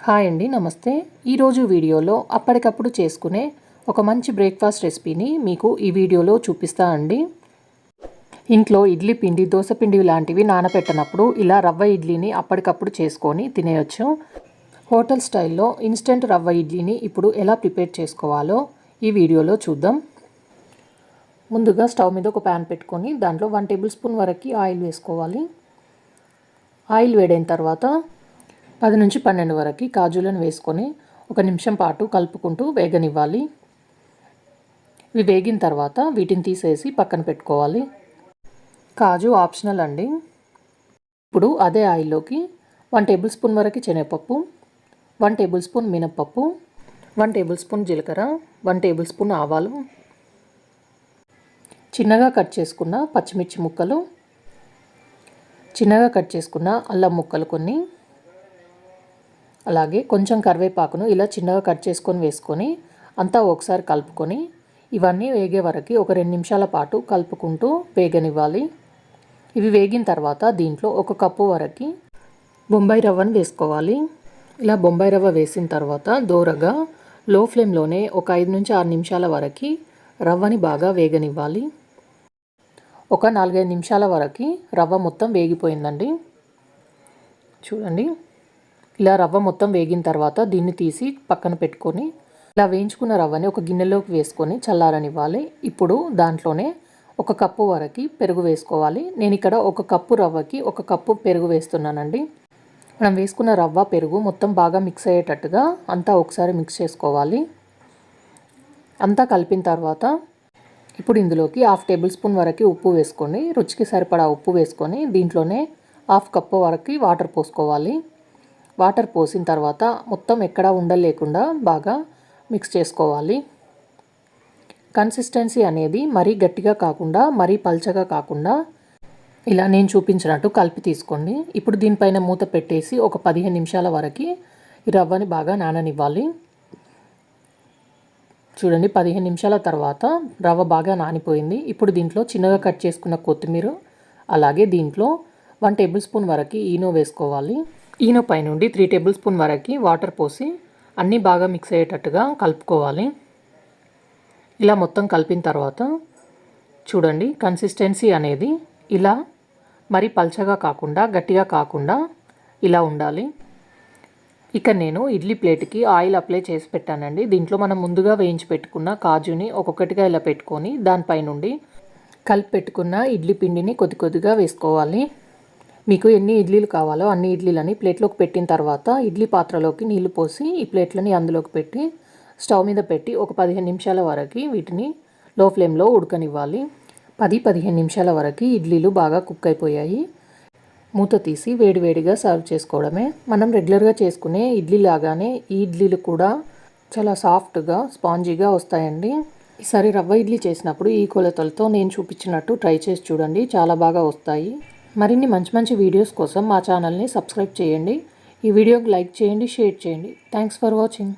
Hi అండి, నమస్తే. ఈరోజు వీడియోలో అప్పటికప్పుడు చేసుకునే ఒక మంచి బ్రేక్ఫాస్ట్ రెసిపీని మీకు ఈ వీడియోలో చూపిస్తా అండి. ఇంట్లో ఇడ్లీ పిండి, దోశ పిండి లాంటివి నానబెట్టనప్పుడు ఇలా రవ్వ ఇడ్లీని అప్పటికప్పుడు చేసుకొని తినేయచ్చు. హోటల్ స్టైల్లో ఇన్స్టెంట్ రవ్వ ఇడ్లీని ఇప్పుడు ఎలా ప్రిపేర్ చేసుకోవాలో ఈ వీడియోలో చూద్దాం. ముందుగా స్టవ్ మీద ఒక ప్యాన్ పెట్టుకొని దాంట్లో 1 టేబుల్ స్పూన్ వరకు ఆయిల్ వేసుకోవాలి. ఆయిల్ వేడైన తర్వాత 10 నుంచి 12 వరకు కాజులను వేసుకొని 1 నిమిషం పాటు కలుపుకుంటూ వేగనివ్వాలి. ఇవి వేగిన తర్వాత వీటిని తీసేసి పక్కన పెట్టుకోవాలి. కాజు ఆప్షనల్ అండి. ఇప్పుడు అదే ఆయిల్లోకి 1 టేబుల్ స్పూన్ వరకు శనగపప్పు, 1 టేబుల్ స్పూన్ మినప్పప్పు, 1 టేబుల్ స్పూన్ జీలకర్ర, 1 టేబుల్ స్పూన్ ఆవాలు, చిన్నగా కట్ చేసుకున్న పచ్చిమిర్చి ముక్కలు, చిన్నగా కట్ చేసుకున్న అల్లం ముక్కలు కొన్ని, అలాగే కొంచెం కరివేపాకును ఇలా చిన్నగా కట్ చేసుకొని వేసుకొని అంతా ఒకసారి కలుపుకొని ఇవన్నీ వేగే వరకు ఒక 2 నిమిషాల పాటు కలుపుకుంటూ వేగనివ్వాలి. ఇవి వేగిన తర్వాత దీంట్లో 1 కప్పు వరకు బొంబాయి రవ్వను వేసుకోవాలి. ఇలా బొంబాయి రవ్వ వేసిన తర్వాత దోరగా లో ఫ్లేమ్లోనే ఒక 5 నుంచి 6 నిమిషాల వరకు రవ్వని బాగా వేగనివ్వాలి. ఒక 4-5 నిమిషాల వరకు రవ్వ మొత్తం వేగిపోయిందండి. చూడండి, ఇలా రవ్వ మొత్తం వేగిన తర్వాత దీన్ని తీసి పక్కన పెట్టుకొని ఇలా వేయించుకున్న రవ్వని ఒక గిన్నెలోకి వేసుకొని చల్లారనివ్వాలి. ఇప్పుడు దాంట్లోనే 1 కప్పు వరకు పెరుగు వేసుకోవాలి. నేను ఇక్కడ 1 కప్పు రవ్వకి 1 కప్పు పెరుగు వేస్తున్నానండి. మనం వేసుకున్న రవ్వ పెరుగు మొత్తం బాగా మిక్స్ అయ్యేటట్టుగా అంతా ఒకసారి మిక్స్ చేసుకోవాలి. అంతా కలిపిన తర్వాత ఇప్పుడు ఇందులోకి 1/2 టేబుల్ స్పూన్ వరకు ఉప్పు వేసుకొని రుచికి సరిపడా ఉప్పు వేసుకొని దీంట్లోనే 1/2 కప్పు వరకు వాటర్ పోసుకోవాలి. వాటర్ పోసిన తర్వాత మొత్తం ఎక్కడా ఉండలేకుండా బాగా మిక్స్ చేసుకోవాలి. కన్సిస్టెన్సీ అనేది మరీ గట్టిగా కాకుండా మరీ పల్చగా కాకుండా ఇలా నేను చూపించినట్టు కలిపి తీసుకోండి. ఇప్పుడు దీనిపైన మూత పెట్టేసి ఒక 15 నిమిషాల వరకు ఈ రవ్వని బాగా నాననివ్వాలి. చూడండి, 15 నిమిషాల తర్వాత రవ్వ బాగా నానిపోయింది. ఇప్పుడు దీంట్లో చిన్నగా కట్ చేసుకున్న కొత్తిమీర, అలాగే దీంట్లో 1 టేబుల్ స్పూన్ వరకు ఈనో వేసుకోవాలి. ఈనో పై నుండి 3 టేబుల్ స్పూన్ వరకు వాటర్ పోసి అన్నీ బాగా మిక్స్ అయ్యేటట్టుగా కలుపుకోవాలి. ఇలా మొత్తం కలిపిన తర్వాత చూడండి, కన్సిస్టెన్సీ అనేది ఇలా మరి పల్చగా కాకుండా గట్టిగా కాకుండా ఇలా ఉండాలి. ఇక నేను ఇడ్లీ ప్లేట్కి ఆయిల్ అప్లై చేసి పెట్టానండి. దీంట్లో మనం ముందుగా వేయించి పెట్టుకున్న కాజుని ఒక్కొక్కటిగా ఇలా పెట్టుకొని దానిపై నుండి కలిపి పెట్టుకున్న ఇడ్లీ పిండిని కొద్ది కొద్దిగా వేసుకోవాలి. మీకు ఎన్ని ఇడ్లీలు కావాలో అన్ని ఇడ్లీలని ప్లేట్లోకి పెట్టిన తర్వాత ఇడ్లీ పాత్రలోకి నీళ్లు పోసి ఈ ప్లేట్లని అందులోకి పెట్టి స్టవ్ మీద పెట్టి ఒక 15 నిమిషాల వరకు వీటిని లో ఫ్లేమ్లో ఉడకనివ్వాలి. 10-15 నిమిషాల వరకు ఇడ్లీలు బాగా కుక్ అయిపోయాయి. మూత తీసి వేడివేడిగా సర్వ్ చేసుకోవడమే. మనం రెగ్యులర్గా చేసుకునే ఇడ్లీ లాగానే ఈ ఇడ్లీలు కూడా చాలా సాఫ్ట్గా స్పాంజీగా వస్తాయండి. ఈసారి రవ్వ ఇడ్లీ చేసినప్పుడు ఈ కొలతలతో నేను చూపించినట్టు ట్రై చేసి చూడండి, చాలా బాగా వస్తాయి. మరిన్ని మంచి వీడియోస్ కోసం మా ఛానల్ని సబ్స్క్రైబ్ చేయండి. ఈ వీడియోకి లైక్ చేయండి, షేర్ చేయండి. Thanks for watching.